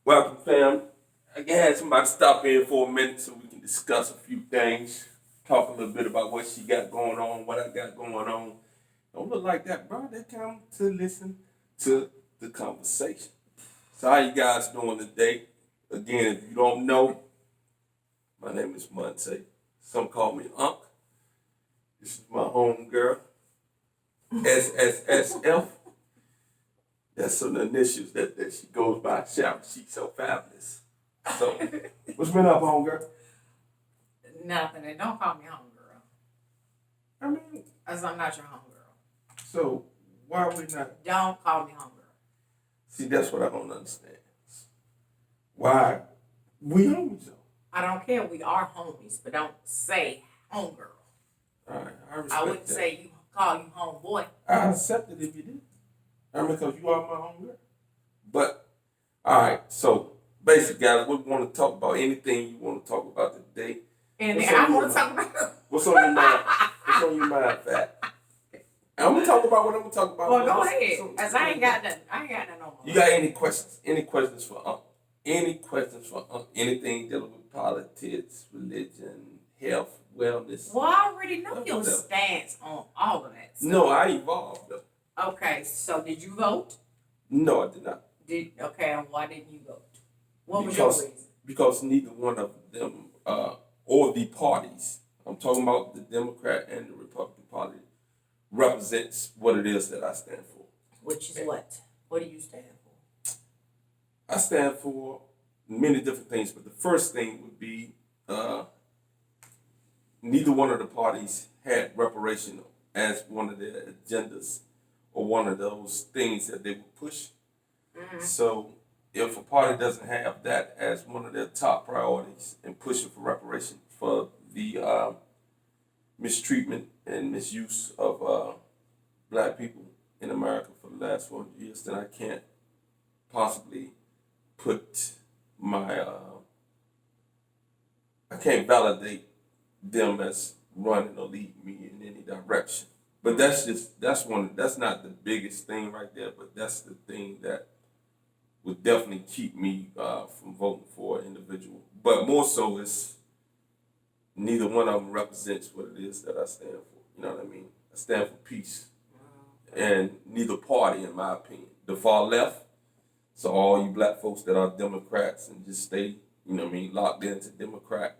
Welcome, fam. I had somebody stop in for a minute so we can discuss a few things. Talk a little bit about what she got going on, what I got going on. Don't look like that, bro. They come to listen to the conversation. So how you guys doing today? Again, if you don't know, my name is Monte. Some call me Unc. This is my home girl. SSSF. That's some of the initials that she goes by. Sharon, she's so fabulous. So, what's been up, homegirl? Nothing. And don't call me homegirl. I mean, as I'm not your homegirl. So, why are we not? Don't call me homegirl. See, that's what I don't understand. Why we homies though? I don't care. We are homies, but don't say homegirl. All right, I respect I wouldn't that. say you call you homeboy. I accept it if you did. I mean, because you are my homegirl. But, all right, so basically, guys, we want to talk about anything you want to talk about today. And I want to talk about what's on your mind? What's on your mind, Fat? I'm gonna talk about what I'm gonna talk about. Well, go ahead, cause I ain't got nothing. I ain't got nothing no more. You got any questions? Any questions for Any questions for anything dealing with politics, religion, health, wellness? Well, I already know your stance on all of that stuff. No, I evolved though. Okay, so did you vote? No, I did not. Okay, and why didn't you vote? What was your reason? Because neither one of them, or the parties, I'm talking about the Democrat and the Republican Party, represents what it is that I stand for. Which is what? What do you stand for? I stand for many different things, but the first thing would be neither one of the parties had reparation as one of their agendas or one of those things that they would push. Mm-hmm. So if a party doesn't have that as one of their top priorities and pushing for reparation for the mistreatment and misuse of black people in America for the last 400 years, then I can't possibly put my, I can't validate them as running or leading me in any direction. But that's not the biggest thing right there, but that's the thing that would definitely keep me from voting for an individual. But more so is neither one of them represents what it is that I stand for. You know what I mean? I stand for peace. And neither party, in my opinion. The far left, so all you black folks that are Democrats and just stay, you know what I mean, locked into Democrat,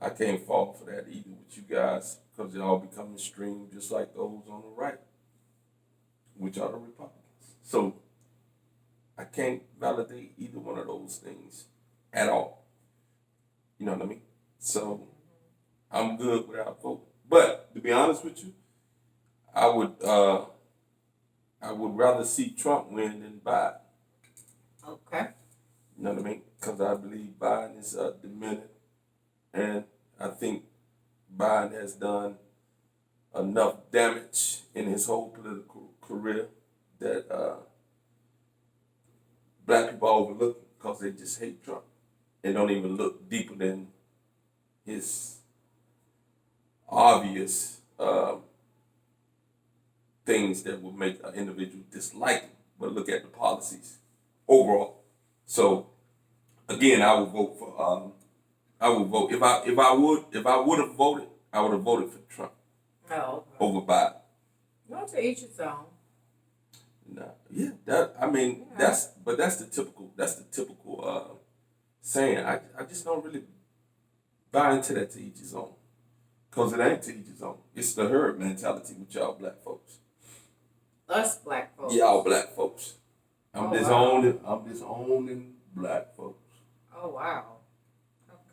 I can't fall for that either with you guys because y'all become extreme just like those on the right, which are the Republicans. So I can't validate either one of those things at all. You know what I mean? So I'm good without voting. But to be honest with you, I would rather see Trump win than Biden. Okay. You know what I mean? Because I believe Biden is demented, and I think Biden has done enough damage in his whole political career that black people are overlooking because they just hate Trump and don't even look deeper than his obvious things that would make an individual dislike him, but look at the policies overall. So again, I would vote for. I would vote if I would have voted, I would have voted for Trump. Oh. Okay. Over Biden. Not to each its own. No, yeah, that's the typical saying. I just don't really buy into that to each his own, cause it ain't to each his own. It's the herd mentality with y'all black folks. Us black folks. Y'all black folks. I'm disowning black folks. Oh wow.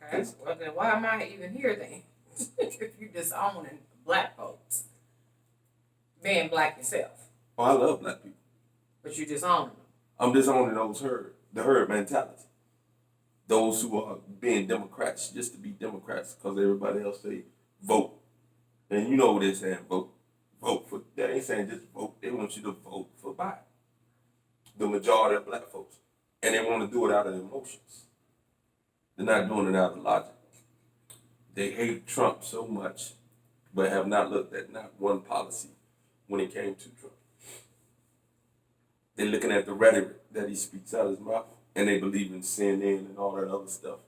Okay. Well then, why am I even here then? If you disowning black folks, being black yourself. Oh, I love black people. But you disowning them. I'm disowning the herd mentality. Those who are being Democrats just to be Democrats because everybody else say vote. And you know what they're saying, vote. Vote for, they ain't saying just vote. They want you to vote for Biden. The majority of black folks. And they want to do it out of emotions. They're not doing it out of logic. They hate Trump so much, but have not looked at not one policy when it came to Trump. They're looking at the rhetoric that he speaks out of his mouth and they believe in CNN and all that other stuff.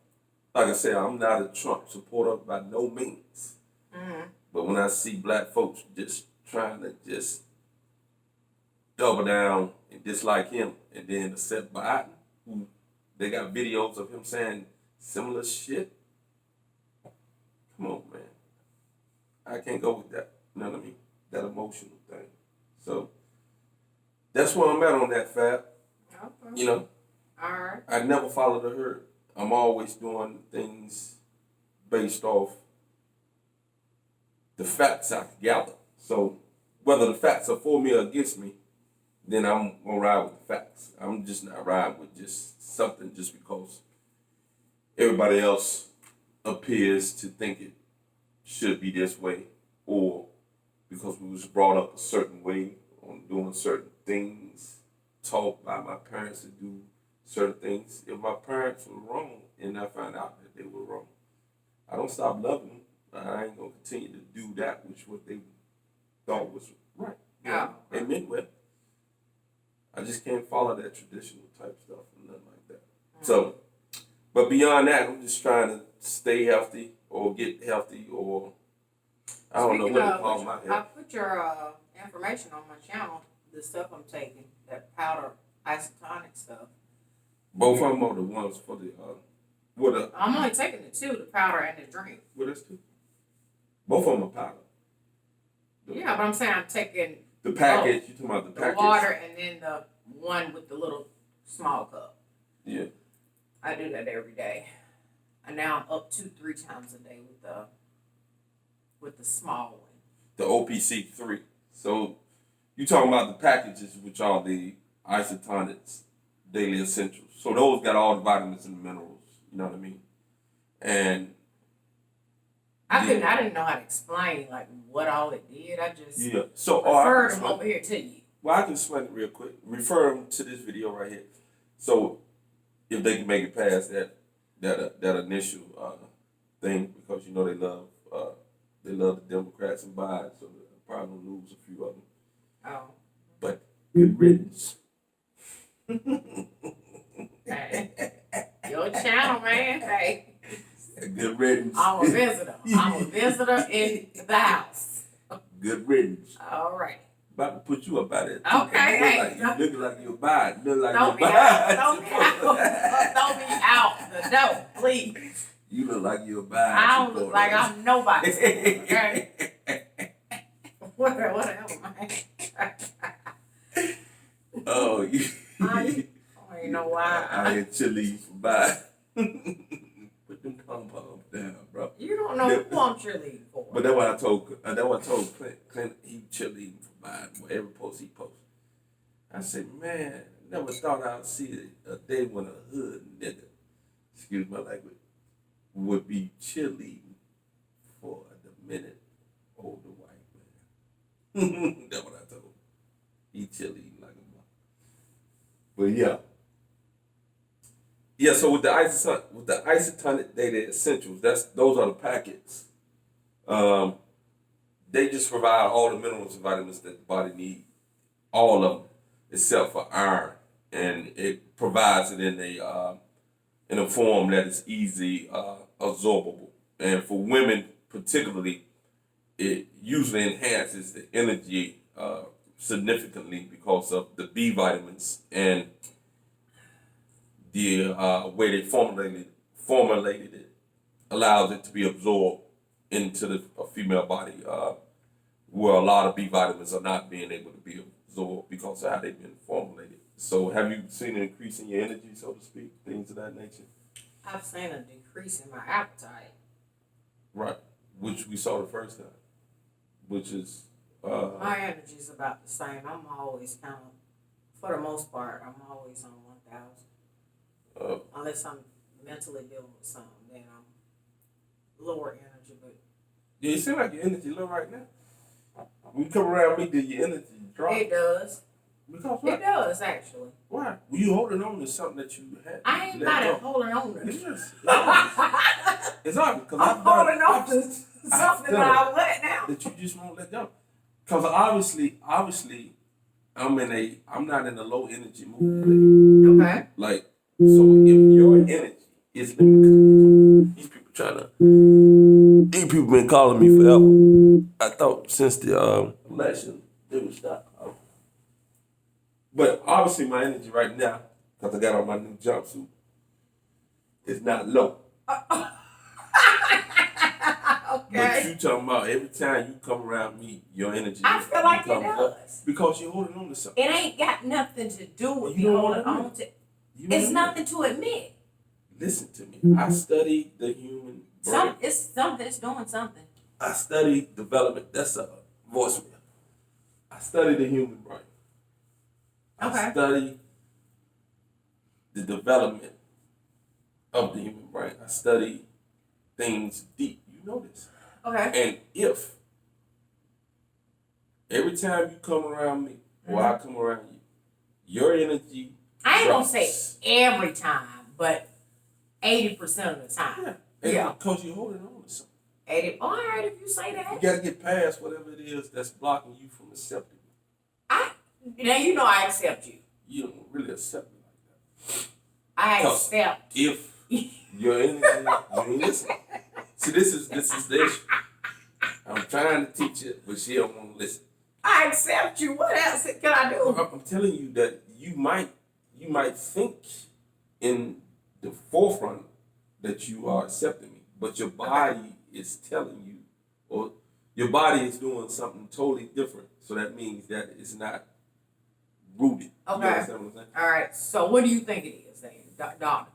Like I said, I'm not a Trump supporter by no means. Mm-hmm. But when I see black folks just trying to just double down and dislike him, and then accept Biden, who they got videos of him saying similar shit. Come on, man. I can't go with that. You know what I mean? That emotional thing. So that's where I'm at on that, Fab. Okay. You know, All right. I never follow the herd. I'm always doing things based off the facts I can gather. So whether the facts are for me or against me, then I'm gonna ride with the facts. I'm just not riding with just something just because everybody else appears to think it should be this way, or because we was brought up a certain way on doing certain things, taught by my parents to do certain things. If my parents were wrong and I find out that they were wrong, I don't stop loving them. I ain't gonna continue to do that which what they thought was right. You know, they meant well. I just can't follow that traditional type stuff and nothing like that. So, but beyond that, I'm just trying to stay healthy or get healthy, or I don't know what to call my health. I put your information on my channel, the stuff I'm taking, that powder Isotonix stuff. Both of them are the ones for the I'm only taking the two, the powder and the drink. What is two? Both of them are powder. Yeah, but I'm saying I'm taking the package. You talking about the package? The water and then the one with the little small cup. Yeah. I do that every day. And now I'm up 2-3 times a day with the small one. The OPC3. So you talking about the packages, which are the Isotonix Daily Essentials. So those got all the vitamins and the minerals. You know what I mean? And I didn't know how to explain like what all it did. I just So referred them over here to you. Well, I can explain it real quick. Refer them to this video right here. So if they can make it past that initial thing, because you know they love the Democrats and Biden, so they'll probably lose a few of them. Oh. But good riddance. Hey. Your channel, man. Hey. Good riddance. I'm a visitor. I'm a visitor in the house. Good riddance. All right. About to put you up out there. Okay. Look like you're Biden. Look like Don't you're be Biden. out. Don't be out the door, please. You look like you're Biden. I don't look like I'm nobody. Okay. Whatever, man. Oh, you. I don't know why. I ain't chilly for Biden. Put them pom-poms down, bro. You don't know who I'm cheerleading for. But that's what I told Clint he cheerleading for Biden for every post he posts. I said, man, never thought I'd see a day when a hood nigga, excuse my language, would be cheerleading for the minute older white man. That's what I told him. He cheerleading like a mother. But yeah. Yeah, so with the Isotonix Daily Essentials, those are the packets. They just provide all the minerals and vitamins that the body needs, all of them, except for iron, and it provides it in a form that is easy absorbable. And for women particularly, it usually enhances the energy significantly because of the B vitamins and the way they formulated it allows it to be absorbed into the female body, where a lot of B vitamins are not being able to be absorbed because of how they've been formulated. So have you seen an increase in your energy, so to speak, things of that nature? I've seen a decrease in my appetite. Right, which we saw the first time, which is... my energy is about the same. I'm always kind of, for the most part, I'm always on 1,000. Unless I'm mentally dealing with something, then I'm lower energy. But yeah, you seem like your energy low right now. When you come around me, did your energy drop? It does. Because what? It does, actually. Why? Were you holding on to something that you had? I ain't not holding on to it. Yes. It's obvious. I'm holding on to something that I let now. That you just won't let go. Because obviously, I'm not in a low energy mood. Okay. Like, So if your energy is limited, these people been calling me forever. I thought since the election they would stop. But obviously my energy right now, because I got on my new jumpsuit, is not low. But you talking about every time you come around me, your energy. I feel like it does. Up because you're holding on to something. It ain't got nothing to do with me holding on to. It's nothing to admit. Listen to me. I study the human brain. It's doing something. I study development. That's a voicemail. I study the human brain. I study the development of the human brain. I study things deep. You know this. Okay. And if every time you come around me or I come around you, your energy I ain't gonna say every time, but 80% of the time. Yeah. Because you're holding on to something. 80. All right, if you say that. You gotta get past whatever it is that's blocking you from accepting me. Now you know I accept you. You don't really accept me like that. I accept. If your energy, you ain't listening. See, this is the issue. I'm trying to teach it, but she don't want to listen. I accept you. What else can I do? I'm telling you that you might think in the forefront that you are accepting me, but your body is telling you, or your body is doing something totally different. So that means that it's not rooted. Okay. You understand what I'm saying? All right. So what do you think it is, then, doctor?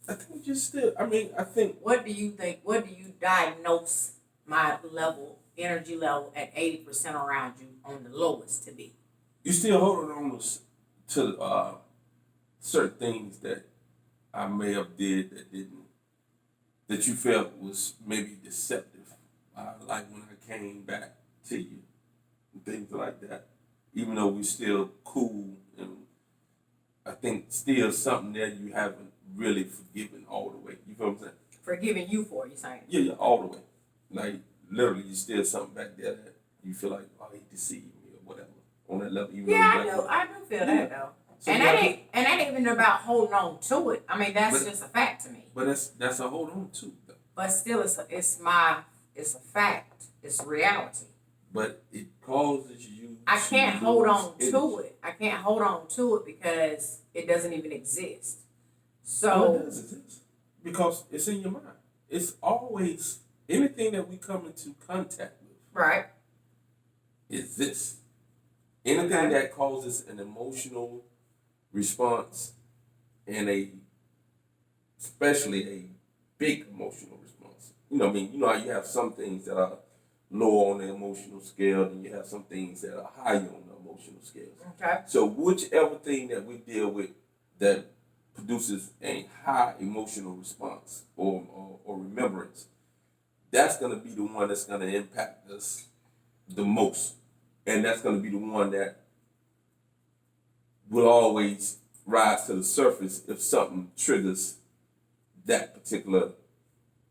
I think you're still. I think. What do you think? What do you diagnose my energy level at 80% around you on the lowest to be? You still holding on to certain things that I may have did that you felt was maybe deceptive. Like when I came back to you and things like that. Even though we're still cool, and I think still something there you haven't really forgiven all the way. You feel what I'm saying? Forgiving you for, you saying? Yeah, all the way. Like literally, you still something back there that you feel like, oh, he deceived me or whatever on that level. I do feel that though. So and that ain't even about holding on to it. I mean, that's just a fact to me. But that's a hold on to though. But still, it's a fact. It's reality. But it causes you. I can't hold on to it. I can't hold on to it because it doesn't even exist. So it does exist because it's in your mind. It's always anything that we come into contact with. Right. Is this anything that causes an emotional response and especially a big emotional response. You know what I mean? You know how you have some things that are lower on the emotional scale, and you have some things that are higher on the emotional scale. Okay. So whichever thing that we deal with that produces a high emotional response or remembrance, that's going to be the one that's going to impact us the most. And that's going to be the one that will always rise to the surface if something triggers that particular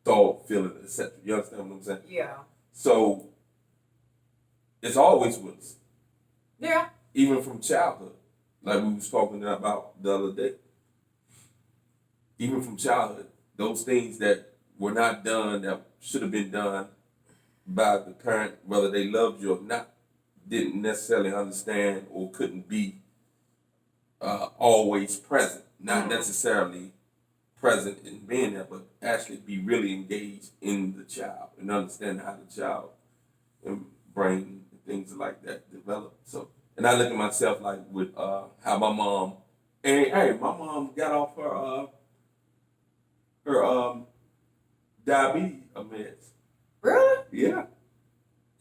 thought, feeling, etc. You understand what I'm saying? Yeah. So it's always with us. Yeah. Even from childhood, like we was talking about the other day. Even from childhood, those things that were not done that should have been done by the parent, whether they loved you or not, didn't necessarily understand or couldn't be always present. Not necessarily present in being there, but actually be really engaged in the child and understand how the child and brain and things like that develop. So, and I look at myself like with how my mom, my mom got off her diabetes meds. Really? Yeah.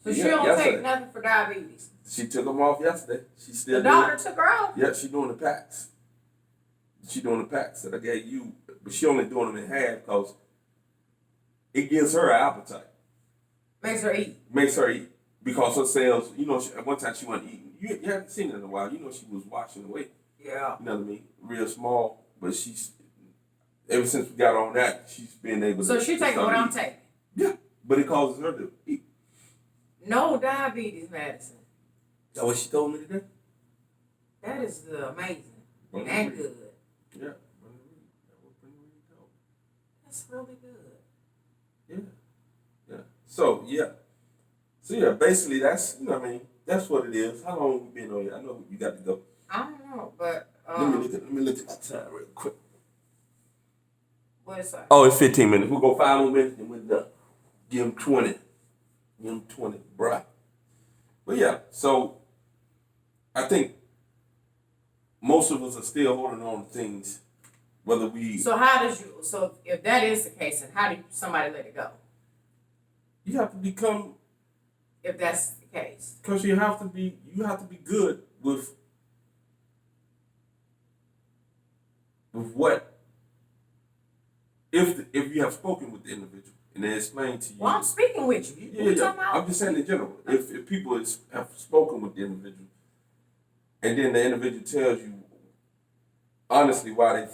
So she don't take nothing for diabetes. She took them off yesterday. She still. The doctor took her off. Yeah, she doing the packs. She doing the packs that I gave you, but she only doing them in half because it gives her an appetite. Makes her eat. Makes her eat because her cells. You know, at one time she wasn't eating. You haven't seen it in a while. You know, she was washing away. Yeah. You know what I mean? Real small, but she's ever since we got on that, she's been able. So she taking what I'm taking. Yeah, but it causes her to eat. No diabetes medicine. Is that what she told me today? That is amazing and good. Yeah. That's really good. Yeah. So basically that's that's what it is. How long you been on here? I know you got to go. I don't know, but Let me look at my time real quick. what is that? Oh, it's 15 minutes. We'll go 5 more minutes and we're done. Give him 20. Give him 20, bruh. But yeah, so I think most of us are still holding on to things, whether we. So if that is the case, then how do somebody let it go? You have to become. If that's the case. Because you have to be good with what. If you have spoken with the individual and they explain to you. Well, I'm speaking with you. Yeah. I'm just saying in general. If people have spoken with the individual, and then the individual tells you honestly why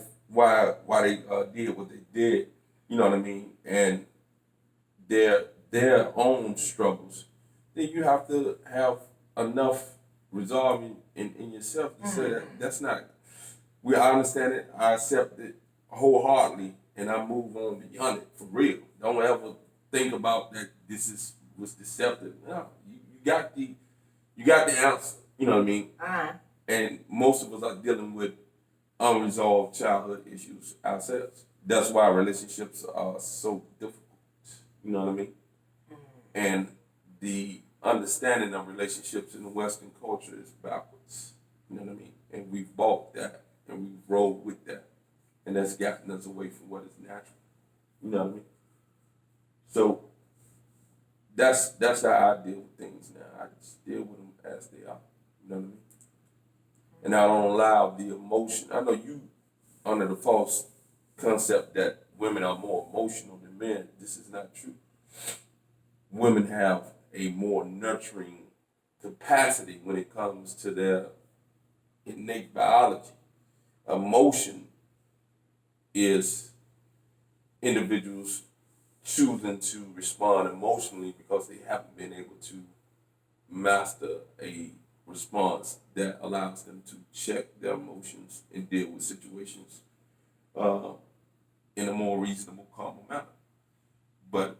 they did what they did, you know what I mean, and their own struggles, then you have to have enough resolve in yourself to say that that's not. I understand it. I accept it wholeheartedly, and I move on beyond it for real. Don't ever think about that. Was deceptive. No, you got the answer. You know what I mean. And most of us are dealing with unresolved childhood issues ourselves. That's why relationships are so difficult. You know what I mean. And the understanding of relationships in the Western culture is backwards. You know what I mean? And we've bought that and we've rolled with that. And that's gotten us away from what is natural. You know what I mean? So that's how I deal with things now. I just deal with them as they are. You know what I mean? And I don't allow the emotion. I know you under the false concept that women are more emotional than men. This is not true. Women have a more nurturing capacity when it comes to their innate biology. Emotion is individuals choosing to respond emotionally because they haven't been able to master a response that allows them to check their emotions and deal with situations in a more reasonable, calm manner. But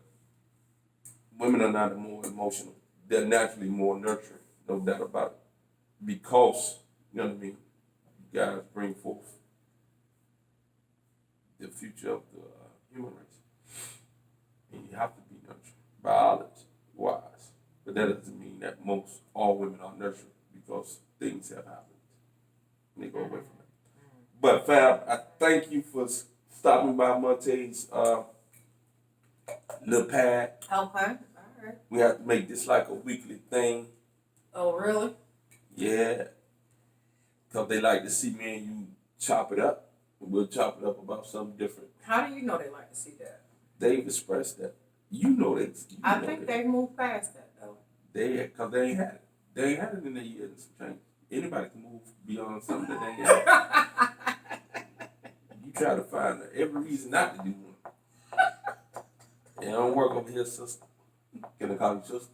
women are not more emotional. They're naturally more nurturing, no doubt about it. Because, you know what I mean, you guys bring forth the future of the human race. And you have to be nurturing, biology-wise. But that doesn't mean that all women are nurturing because things have happened. And they go away from it. But Fab, I thank you for stopping by Monte's little pad. Okay, all right. We have to make this like a weekly thing. Oh, really? Yeah. Because they like to see me and you chop it up. We'll chop it up about something different. How do you know they like to see that? They've expressed that. You know that. I think they moved past that, though. Because they ain't had it. They ain't had it in their years and some change. Anybody can move beyond something that they ain't had. You try to find every reason not to do one. It don't work over here, sister. Can I call you sister?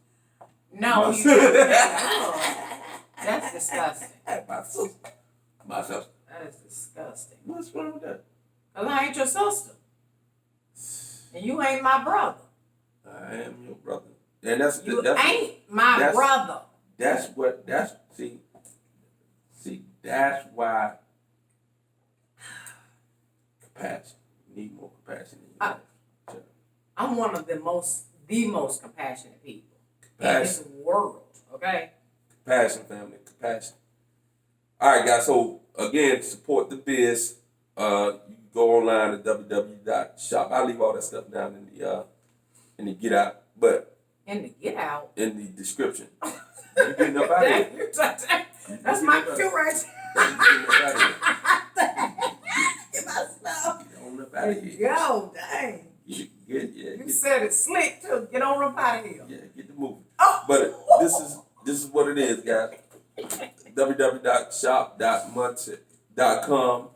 No, you can't. That's disgusting. My sister. That is disgusting. What's wrong with that? Because I ain't your sister. And you ain't my brother. I am your brother. And that's ain't my brother. That's why compassion. You need more compassion in your life. I'm one of the most compassionate people in this world. Okay? Compassion, family. Compassion. All right, guys. So again, support the biz. You can go online at www.shop. I'll leave all that stuff down in the get out, but in the get out in the description. You getting up out of here? That's my cue right there. Get my stuff. Get on up out of here. Yo, dang. You said it slick too. Get on up out of here. Yeah, get the movie. Oh. But this is what it is, guys. www.shop.monte.com.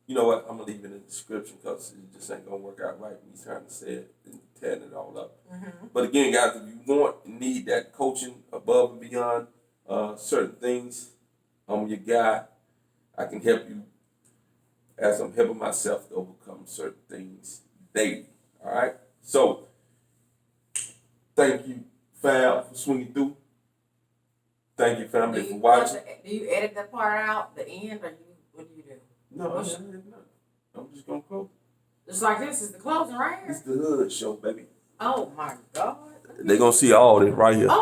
You know what? I'm gonna leave it in the description because it just ain't gonna work out right when he's trying to say it and tearing it all up. Mm-hmm. But again, guys, if you need that coaching above and beyond certain things, I'm your guy. I can help you as I'm helping myself to overcome certain things daily. All right. So thank you, fam, for swinging through. Thank you, family, for watching. Do you edit that part out, the end, or what do you do? No, I'm just gonna close. It's like this is the closing right here. It's the hood show, baby. Oh my God. They gonna see all this right here. Oh.